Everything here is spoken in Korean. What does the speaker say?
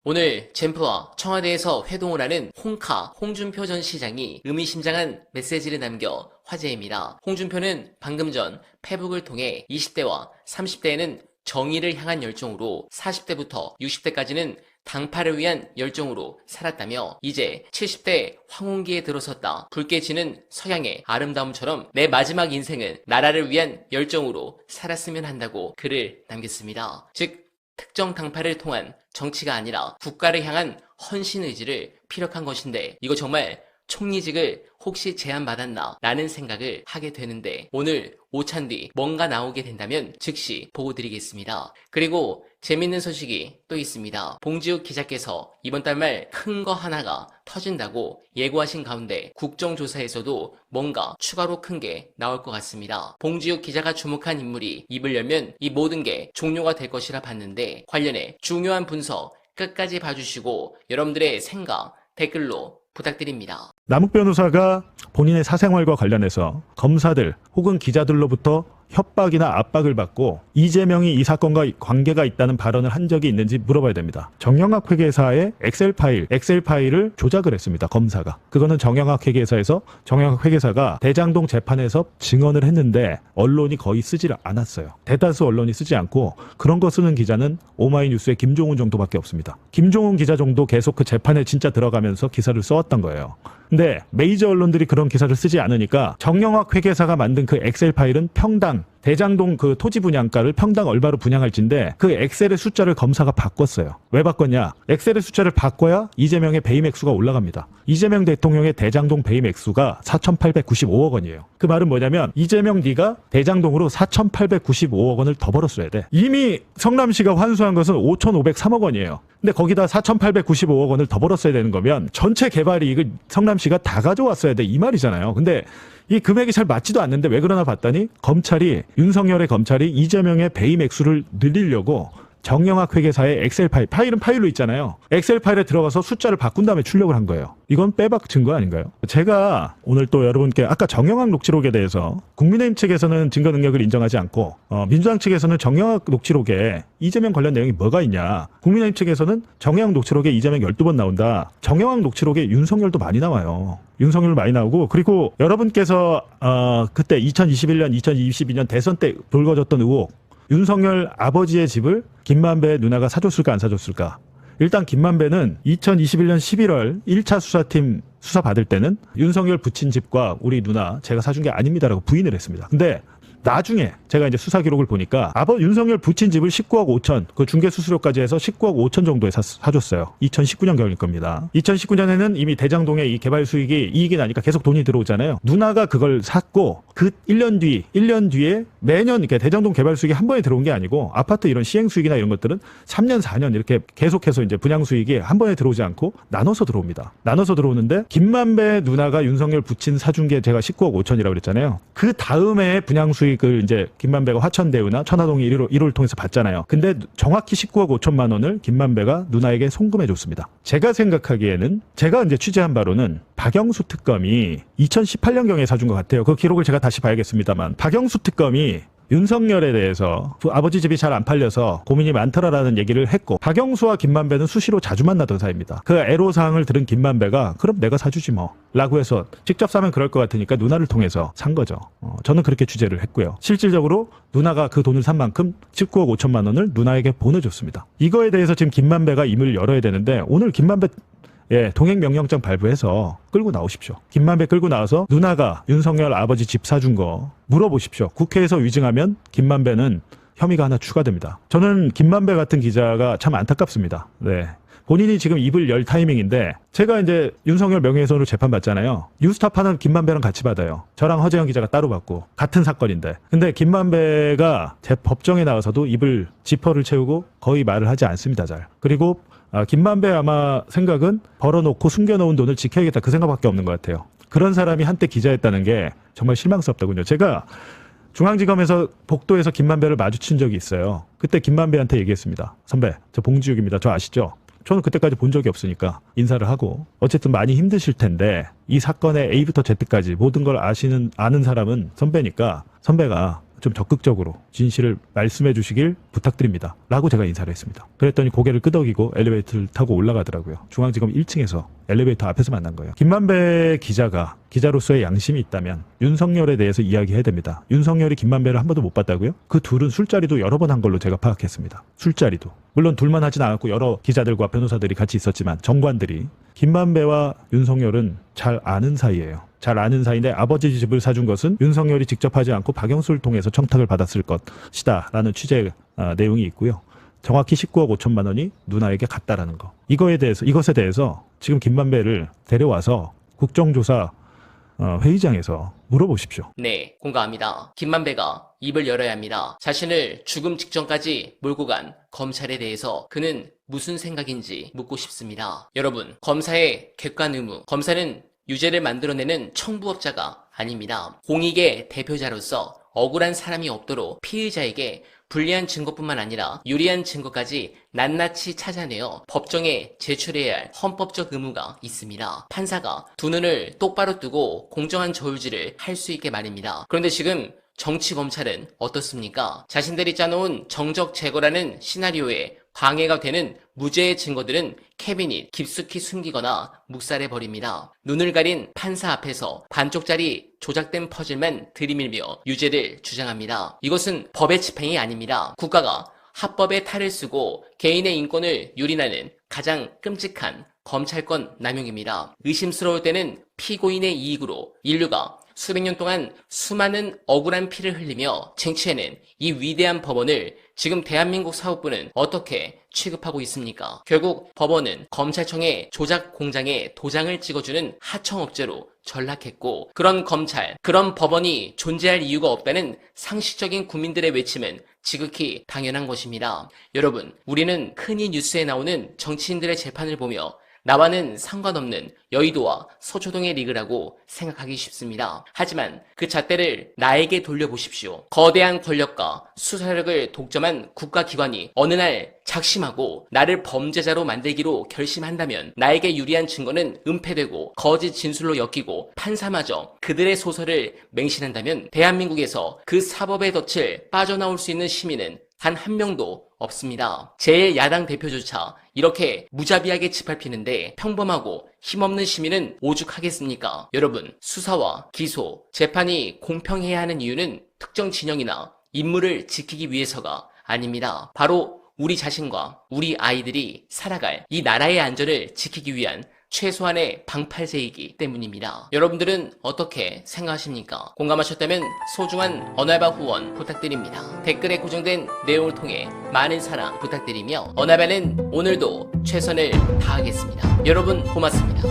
오늘 젠프와 청와대에서 회동을 하는 홍준표 전 시장이 의미심장한 메시지를 남겨 화제입니다. 홍준표는 방금 전 페북을 통해 20대와 30대에는 정의를 향한 열정으로 40대부터 60대까지는 당파를 위한 열정으로 살았다며 이제 70대 황혼기에 들어섰다. 붉게 지는 서양의 아름다움처럼 내 마지막 인생은 나라를 위한 열정으로 살았으면 한다고 글을 남겼습니다. 즉 특정 당파를 통한 정치가 아니라 국가를 향한 헌신 의지를 피력한 것인데 이거 정말 총리직을 혹시 제안받았나 라는 생각을 하게 되는데 오늘 오찬 뒤 뭔가 나오게 된다면 즉시 보고 드리겠습니다. 그리고 재밌는 소식이 또 있습니다. 봉지욱 기자께서 이번 달 말 큰 거 하나가 터진다고 예고하신 가운데 국정조사에서도 뭔가 추가로 큰 게 나올 것 같습니다. 봉지욱 기자가 주목한 인물이 입을 열면 이 모든 게 종료가 될 것이라 봤는데 관련해 중요한 분석 끝까지 봐주시고 여러분들의 생각 댓글로 부탁드립니다. 남욱 변호사가 본인의 사생활과 관련해서 검사들 혹은 기자들로부터 협박이나 압박을 받고 이재명이 이 사건과 관계가 있다는 발언을 한 적이 있는지 물어봐야 됩니다. 정영학 회계사의 엑셀 파일을 조작을 했습니다. 검사가. 그거는 정영학 회계사에서 정영학 회계사가 대장동 재판에서 증언을 했는데 언론이 거의 쓰질 않았어요. 대다수 언론이 쓰지 않고 그런 거 쓰는 기자는 오마이뉴스의 김종훈 정도밖에 없습니다. 김종훈 기자 정도 계속 그 재판에 진짜 들어가면서 기사를 써왔던 거예요. 근데 메이저 언론들이 그런 기사를 쓰지 않으니까 정영학 회계사가 만든 그 엑셀 파일은 평당 대장동 그 토지 분양가를 평당 얼마로 분양할지인데 그 엑셀의 숫자를 검사가 바꿨어요. 왜 바꿨냐? 엑셀의 숫자를 바꿔야 이재명의 배임 액수가 올라갑니다. 이재명 대통령의 대장동 배임 액수가 4,895억 원이에요. 그 말은 뭐냐면 이재명 네가 대장동으로 4,895억 원을 더 벌었어야 돼. 이미 성남시가 환수한 것은 5,503억 원이에요. 근데 거기다 4,895억 원을 더 벌었어야 되는 거면 전체 개발 이익을 성남시가 다 가져왔어야 돼 이 말이잖아요. 근데 이 금액이 잘 맞지도 않는데 왜 그러나 봤더니 윤석열의 검찰이 이재명의 배임 액수를 늘리려고 정영학 회계사의 엑셀 파일은 파일로 있잖아요. 엑셀 파일에 들어가서 숫자를 바꾼 다음에 출력을 한 거예요. 이건 빼박 증거 아닌가요? 제가 오늘 또 여러분께 아까 정영학 녹취록에 대해서 국민의힘 측에서는 증거 능력을 인정하지 않고 민주당 측에서는 정영학 녹취록에 이재명 관련 내용이 뭐가 있냐. 국민의힘 측에서는 정영학 녹취록에 이재명 12번 나온다. 정영학 녹취록에 윤석열도 많이 나와요. 윤석열 많이 나오고 그리고 여러분께서 그때 2021년 2022년 대선 때 불거졌던 의혹 윤석열 아버지의 집을 김만배 누나가 사줬을까 안 사줬을까. 일단 김만배는 2021년 11월 1차 수사팀 수사 받을 때는 윤석열 부친 집과 우리 누나 제가 사준 게 아닙니다라고 부인을 했습니다. 근데 나중에 제가 이제 수사 기록을 보니까 윤석열 부친 집을 19억 5천 그 중개 수수료까지 해서 19억 5천 정도에 사줬어요. 2019년 경일 겁니다. 2019년에는 이미 대장동에 이 개발 수익이 이익이 나니까 계속 돈이 들어오잖아요. 누나가 그걸 샀고 그 1년 뒤에 매년 이렇게 대장동 개발 수익이 한 번에 들어온 게 아니고 아파트 이런 시행 수익이나 이런 것들은 3년 4년 이렇게 계속해서 이제 분양 수익이 한 번에 들어오지 않고 나눠서 들어옵니다. 나눠서 들어오는데 김만배 누나가 윤석열 부친 사준 게 제가 19억 5천이라고 그랬잖아요. 그 다음에 분양 수익을 이제 김만배가 화천대유나 천화동이 1호를 통해서 받잖아요. 근데 정확히 19억 5천만 원을 김만배가 누나에게 송금해 줬습니다. 제가 생각하기에는 제가 이제 취재한 바로는 박영수 특검이 2018년경에 사준 것 같아요. 그 기록을 제가 다시 봐야겠습니다만 박영수 특검이 윤석열에 대해서 아버지 집이 잘 안 팔려서 고민이 많더라라는 얘기를 했고 박영수와 김만배는 수시로 자주 만나던 사이입니다. 그 애로사항을 들은 김만배가 그럼 내가 사주지 뭐 라고 해서 직접 사면 그럴 것 같으니까 누나를 통해서 산 거죠. 저는 그렇게 취재를 했고요. 실질적으로 누나가 그 돈을 산 만큼 19억 5천만 원을 누나에게 보내줬습니다. 이거에 대해서 지금 김만배가 입을 열어야 되는데 오늘 김만배 동행명령장 발부해서 끌고 나오십시오. 김만배 끌고 나와서 누나가 윤석열 아버지 집 사준 거 물어보십시오. 국회에서 위증하면 김만배는 혐의가 하나 추가됩니다. 저는 김만배 같은 기자가 참 안타깝습니다. 네. 본인이 지금 입을 열 타이밍인데 제가 이제 윤석열 명예훼손으로 재판받잖아요. 뉴스타파는 김만배랑 같이 받아요. 저랑 허재영 기자가 따로 받고 같은 사건인데. 근데 김만배가 제 법정에 나와서도 입을 지퍼를 채우고 거의 말을 하지 않습니다. 잘. 그리고 김만배 아마 생각은 벌어놓고 숨겨놓은 돈을 지켜야겠다 그 생각밖에 없는 것 같아요. 그런 사람이 한때 기자였다는 게 정말 실망스럽더군요. 제가 중앙지검에서 복도에서 김만배를 마주친 적이 있어요. 그때 김만배한테 얘기했습니다. 선배, 저 봉지욱입니다. 저 아시죠? 저는 그때까지 본 적이 없으니까 인사를 하고 어쨌든 많이 힘드실 텐데 이 사건의 A부터 Z까지 모든 걸 아는 사람은 선배니까 선배가 좀 적극적으로 진실을 말씀해 주시길 부탁드립니다. 라고 제가 인사를 했습니다. 그랬더니 고개를 끄덕이고 엘리베이터를 타고 올라가더라고요. 중앙지검 1층에서 엘리베이터 앞에서 만난 거예요. 김만배 기자가 기자로서의 양심이 있다면 윤석열에 대해서 이야기해야 됩니다. 윤석열이 김만배를 한 번도 못 봤다고요? 그 둘은 술자리도 여러 번 한 걸로 제가 파악했습니다. 술자리도. 물론 둘만 하진 않았고 여러 기자들과 변호사들이 같이 있었지만 정관들이 김만배와 윤석열은 잘 아는 사이예요. 잘 아는 사이인데 아버지 집을 사준 것은 윤석열이 직접 하지 않고 박영수를 통해서 청탁을 받았을 것이다 라는 취재 내용이 있고요. 정확히 19억 5천만 원이 누나에게 갔다라는 거. 이것에 대해서 지금 김만배를 데려와서 국정조사 회의장에서 물어보십시오. 네, 공감합니다. 김만배가 입을 열어야 합니다. 자신을 죽음 직전까지 몰고 간 검찰에 대해서 그는 무슨 생각인지 묻고 싶습니다. 여러분, 검사의 객관 의무, 검사는 유죄를 만들어내는 청부업자가 아닙니다. 공익의 대표자로서 억울한 사람이 없도록 피의자에게 불리한 증거뿐만 아니라 유리한 증거까지 낱낱이 찾아내어 법정에 제출해야 할 헌법적 의무가 있습니다. 판사가 두 눈을 똑바로 뜨고 공정한 저울질을 할 수 있게 말입니다. 그런데 지금 정치 검찰은 어떻습니까? 자신들이 짜놓은 정적 제거라는 시나리오에 방해가 되는 무죄의 증거들은 캐비닛 깊숙이 숨기거나 묵살해버립니다. 눈을 가린 판사 앞에서 반쪽짜리 조작된 퍼즐만 들이밀며 유죄를 주장합니다. 이것은 법의 집행이 아닙니다. 국가가 합법의 탈을 쓰고 개인의 인권을 유린하는 가장 끔찍한 검찰권 남용입니다. 의심스러울 때는 피고인의 이익으로 인류가 수백 년 동안 수많은 억울한 피를 흘리며 쟁취해낸 이 위대한 법원을 지금 대한민국 사법부는 어떻게 취급하고 있습니까? 결국 법원은 검찰청의 조작 공장에 도장을 찍어주는 하청업체로 전락했고, 그런 검찰, 그런 법원이 존재할 이유가 없다는 상식적인 국민들의 외침은 지극히 당연한 것입니다. 여러분, 우리는 흔히 뉴스에 나오는 정치인들의 재판을 보며 나와는 상관없는 여의도와 서초동의 리그라고 생각하기 쉽습니다. 하지만 그 잣대를 나에게 돌려보십시오. 거대한 권력과 수사력을 독점한 국가기관이 어느 날 작심하고 나를 범죄자로 만들기로 결심한다면 나에게 유리한 증거는 은폐되고 거짓 진술로 엮이고 판사마저 그들의 소설을 맹신한다면 대한민국에서 그 사법의 덫을 빠져나올 수 있는 시민은 단 한 명도 없습니다. 제1야당 대표조차 이렇게 무자비하게 짓밟히는데 평범하고 힘없는 시민은 오죽하겠습니까? 여러분, 수사와 기소, 재판이 공평해야 하는 이유는 특정 진영이나 인물을 지키기 위해서가 아닙니다. 바로 우리 자신과 우리 아이들이 살아갈 이 나라의 안전을 지키기 위한 최소한의 방팔제이기 때문입니다. 여러분들은 어떻게 생각하십니까? 공감하셨다면 소중한 언알바 후원 부탁드립니다. 댓글에 고정된 내용을 통해 많은 사랑 부탁드리며 언알바는 오늘도 최선을 다하겠습니다. 여러분 고맙습니다.